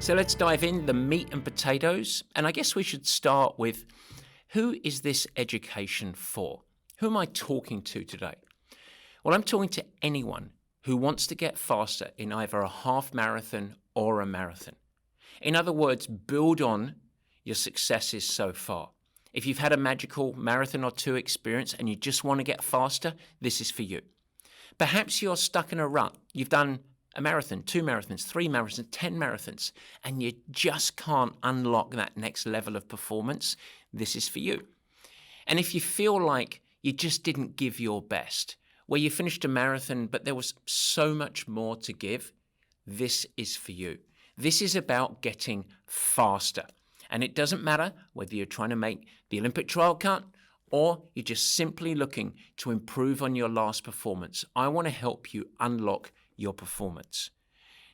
So let's dive in the meat and potatoes. And I guess we should start with, who is this education for? Who am I talking to today? Well, I'm talking to anyone who wants to get faster in either a half marathon or a marathon. In other words, build on your successes so far. If you've had a magical marathon or two experience and you just want to get faster, this is for you. Perhaps you're stuck in a rut. You've done a marathon, 2 marathons, 3 marathons, 10 marathons, and you just can't unlock that next level of performance. This is for you. And if you feel like you just didn't give your best, where you finished a marathon but there was so much more to give, this is for you. This is about getting faster. And it doesn't matter whether you're trying to make the Olympic trial cut or you're just simply looking to improve on your last performance. I want to help you unlock your performance.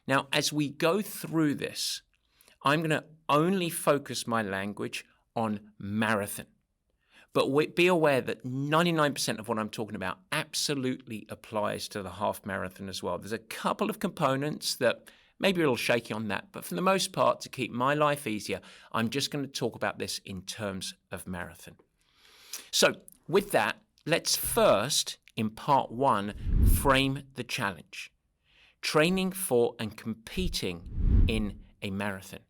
Now, as we go through this, I'm going to only focus my language on marathon. But be aware that 99% of what I'm talking about absolutely applies to the half marathon as well. There's a couple of components that maybe a little shaky on that, but for the most part, to keep my life easier, I'm just going to talk about this in terms of marathon. So with that, let's first, in part 1, frame the challenge. Training for and competing in a marathon.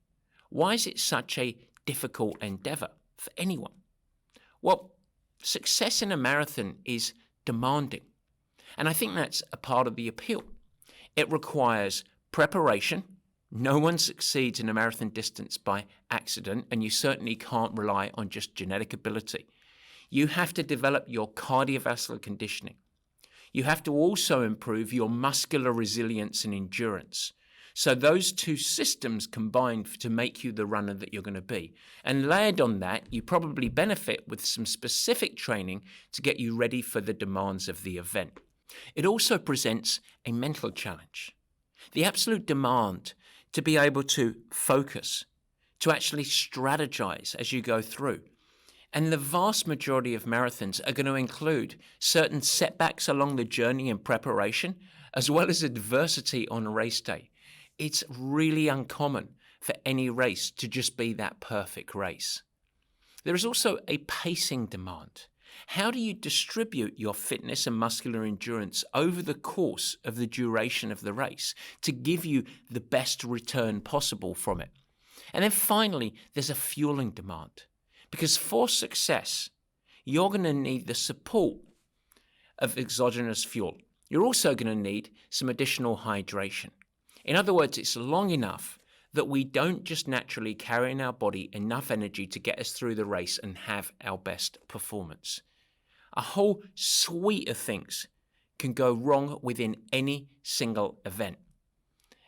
Why is it such a difficult endeavor for anyone? Well, success in a marathon is demanding. And I think that's a part of the appeal. It requires preparation. No one succeeds in a marathon distance by accident, and you certainly can't rely on just genetic ability. You have to develop your cardiovascular conditioning. You have to also improve your muscular resilience and endurance. So those two systems combine to make you the runner that you're going to be. And layered on that, you probably benefit with some specific training to get you ready for the demands of the event. It also presents a mental challenge. The absolute demand to be able to focus, to actually strategize as you go through. And the vast majority of marathons are going to include certain setbacks along the journey in preparation, as well as adversity on race day. It's really uncommon for any race to just be that perfect race. There is also a pacing demand. How do you distribute your fitness and muscular endurance over the course of the duration of the race to give you the best return possible from it? And then finally, there's a fueling demand. Because for success, you're going to need the support of exogenous fuel. You're also going to need some additional hydration. In other words, it's long enough that we don't just naturally carry in our body enough energy to get us through the race and have our best performance. A whole suite of things can go wrong within any single event.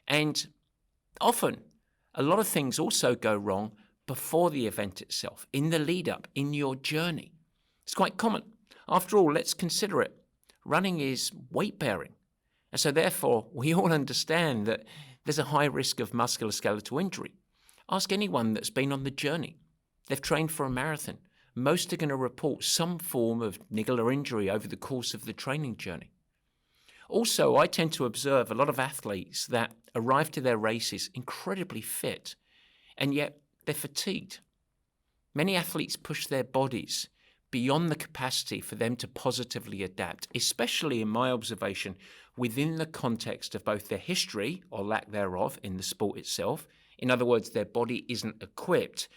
And often, a lot of things also go wrong before the event itself, in the lead up, in your journey. It's quite common. After all, let's consider it. Running is weight bearing. And so therefore, we all understand that there's a high risk of musculoskeletal injury. Ask anyone that's been on the journey. They've trained for a marathon. Most are going to report some form of niggle or injury over the course of the training journey. Also, I tend to observe a lot of athletes that arrive to their races incredibly fit, and yet they're fatigued. Many athletes push their bodies beyond the capacity for them to positively adapt, especially in my observation within the context of both their history or lack thereof in the sport itself. In other words, their body isn't equipped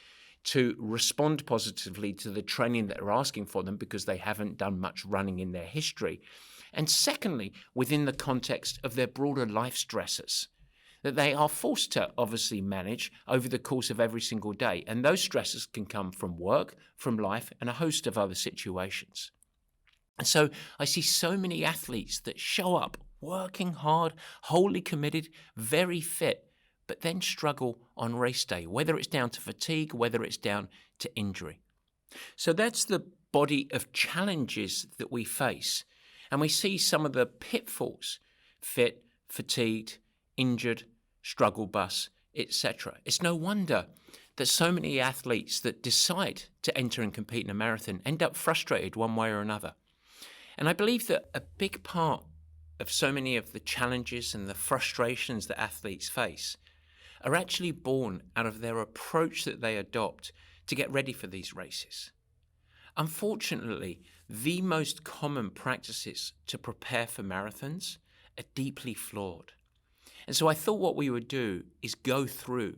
to respond positively to the training that they're asking for them because they haven't done much running in their history. And secondly, within the context of their broader life stresses that they are forced to obviously manage over the course of every single day. And those stresses can come from work, from life, and a host of other situations. And so I see so many athletes that show up working hard, wholly committed, very fit, but then struggle on race day, whether it's down to fatigue, whether it's down to injury. So that's the body of challenges that we face. And we see some of the pitfalls: fit, fatigued, injured, struggle bus, etc. It's no wonder that so many athletes that decide to enter and compete in a marathon end up frustrated one way or another. And I believe that a big part of so many of the challenges and the frustrations that athletes face are actually born out of their approach that they adopt to get ready for these races. Unfortunately, the most common practices to prepare for marathons are deeply flawed. And so I thought what we would do is go through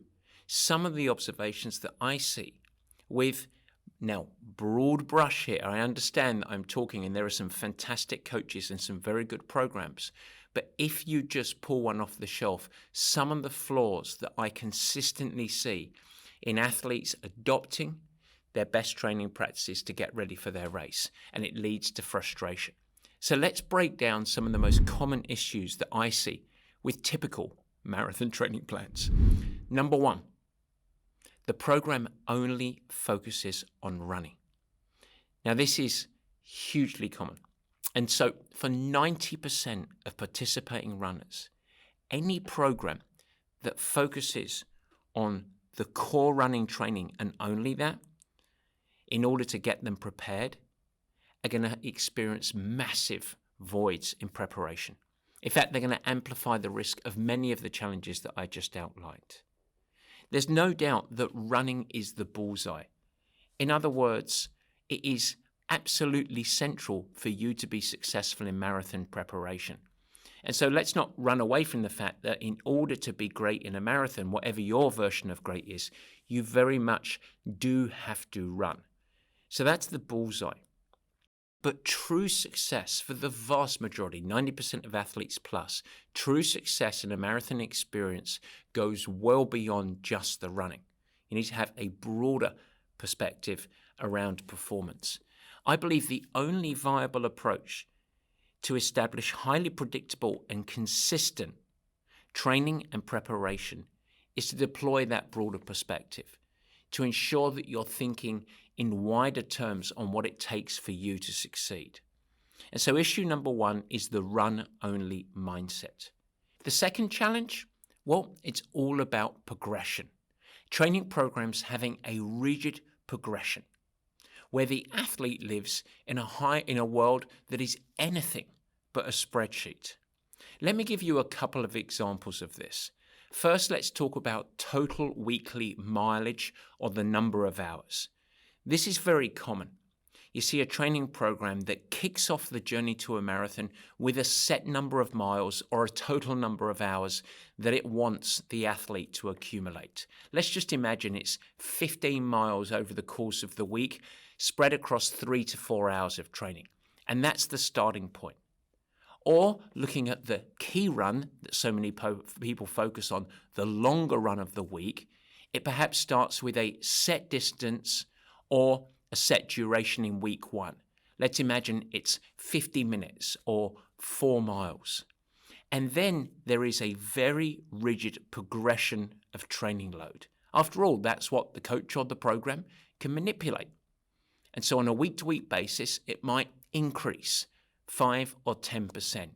some of the observations that I see with, now, broad brush here. I understand that I'm talking and there are some fantastic coaches and some very good programs. But if you just pull one off the shelf, some of the flaws that I consistently see in athletes adopting their best training practices to get ready for their race, and it leads to frustration. So let's break down some of the most common issues that I see with typical marathon training plans. Number one, the program only focuses on running. Now, this is hugely common. And so for 90% of participating runners, any program that focuses on the core running training and only that, in order to get them prepared, are going to experience massive voids in preparation. In fact, they're going to amplify the risk of many of the challenges that I just outlined. There's no doubt that running is the bullseye. In other words, it is absolutely central for you to be successful in marathon preparation. And so let's not run away from the fact that in order to be great in a marathon, whatever your version of great is, you very much do have to run. So that's the bullseye. But true success for the vast majority, 90% of athletes plus, true success in a marathon experience goes well beyond just the running. You need to have a broader perspective around performance. I believe the only viable approach to establish highly predictable and consistent training and preparation is to deploy that broader perspective, to ensure that you're thinking in wider terms on what it takes for you to succeed. And so issue number one is the run-only mindset. The second challenge, well, it's all about progression. Training programs having a rigid progression, where the athlete lives in a world that is anything but a spreadsheet. Let me give you a couple of examples of this. First, let's talk about total weekly mileage, or the number of hours. This is very common. You see a training program that kicks off the journey to a marathon with a set number of miles or a total number of hours that it wants the athlete to accumulate. Let's just imagine it's 15 miles over the course of the week, spread across 3 to 4 hours of training. And that's the starting point. Or looking at the key run that so many people focus on, the longer run of the week, it perhaps starts with a set distance or a set duration in week one. Let's imagine it's 50 minutes or 4 miles. And then there is a very rigid progression of training load. After all, that's what the coach or the program can manipulate. And so on a week-to-week basis, it might increase 5 or 10%.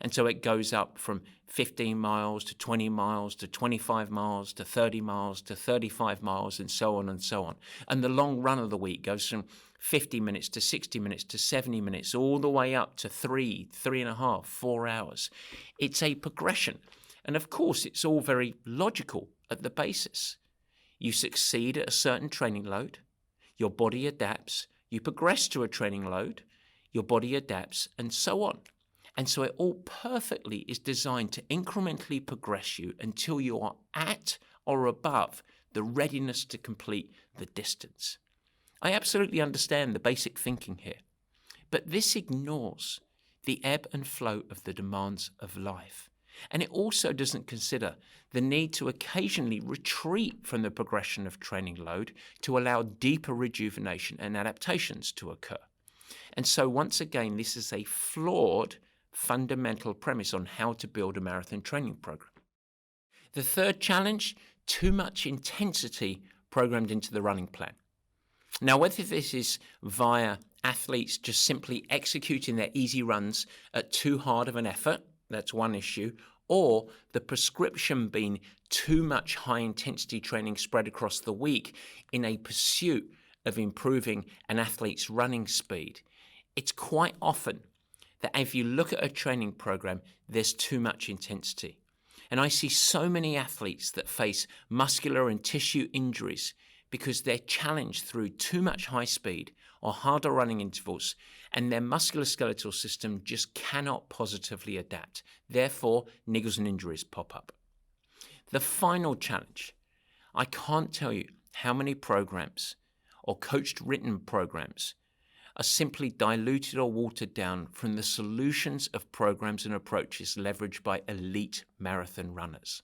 And so it goes up from 15 miles to 20 miles to 25 miles to 30 miles to 35 miles and so on and so on. And the long run of the week goes from 50 minutes to 60 minutes to 70 minutes, all the way up to 3.5, 4 hours. It's a progression. And of course, it's all very logical at the basis. You succeed at a certain training load, your body adapts, you progress to a training load, your body adapts, and so on. And so it all perfectly is designed to incrementally progress you until you are at or above the readiness to complete the distance. I absolutely understand the basic thinking here, but this ignores the ebb and flow of the demands of life. And it also doesn't consider the need to occasionally retreat from the progression of training load to allow deeper rejuvenation and adaptations to occur. And so once again, this is a flawed fundamental premise on how to build a marathon training program. The third challenge, too much intensity programmed into the running plan. Now, whether this is via athletes just simply executing their easy runs at too hard of an effort, that's one issue, or the prescription being too much high-intensity training spread across the week in a pursuit of improving an athlete's running speed, it's quite often that if you look at a training program, there's too much intensity. And I see so many athletes that face muscular and tissue injuries because they're challenged through too much high speed or harder running intervals, and their musculoskeletal system just cannot positively adapt. Therefore, niggles and injuries pop up. The final challenge, I can't tell you how many programs or coached written programs are simply diluted or watered down from the solutions of programs and approaches leveraged by elite marathon runners.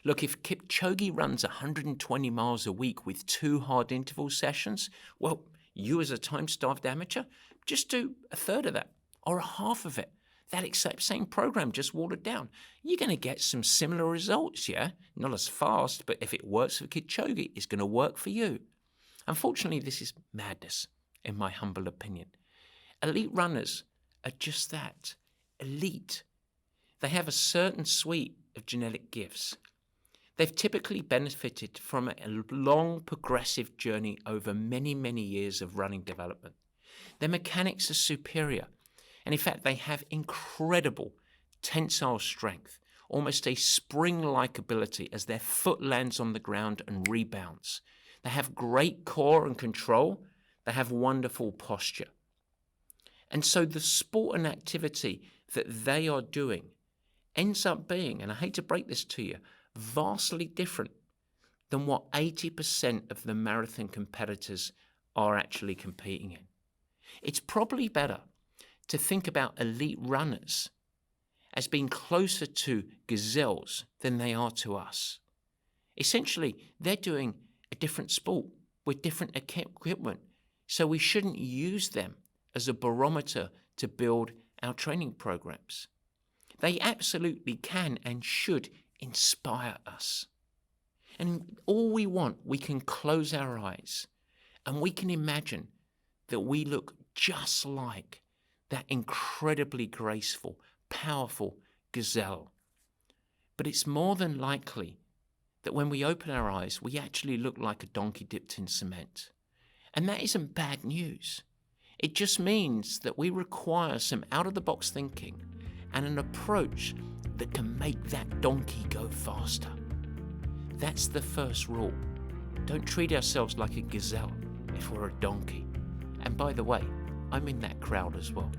Look, if Kipchoge runs 120 miles a week with 2 hard interval sessions, well, you as a time-starved amateur, just do a third of that or a half of it. That exact same program just watered down. You're going to get some similar results, yeah? Not as fast, but if it works for Kipchoge, it's going to work for you. Unfortunately, this is madness, in my humble opinion. Elite runners are just that, elite. They have a certain suite of genetic gifts. They've typically benefited from a long progressive journey over many, many years of running development. Their mechanics are superior, and in fact, they have incredible tensile strength, almost a spring-like ability as their foot lands on the ground and rebounds. They have great core and control. They have wonderful posture. And so the sport and activity that they are doing ends up being, and I hate to break this to you, vastly different than what 80% of the marathon competitors are actually competing in. It's probably better to think about elite runners as being closer to gazelles than they are to us. Essentially, they're doing a different sport with different equipment, so we shouldn't use them as a barometer to build our training programs. They absolutely can and should inspire us. And all we want, we can close our eyes and we can imagine that we look just like that incredibly graceful, powerful gazelle. But it's more than likely that when we open our eyes, we actually look like a donkey dipped in cement. And that isn't bad news. It just means that we require some out-of-the-box thinking and an approach that can make that donkey go faster. That's the first rule. Don't treat ourselves like a gazelle if we're a donkey. And by the way, I'm in that crowd as well.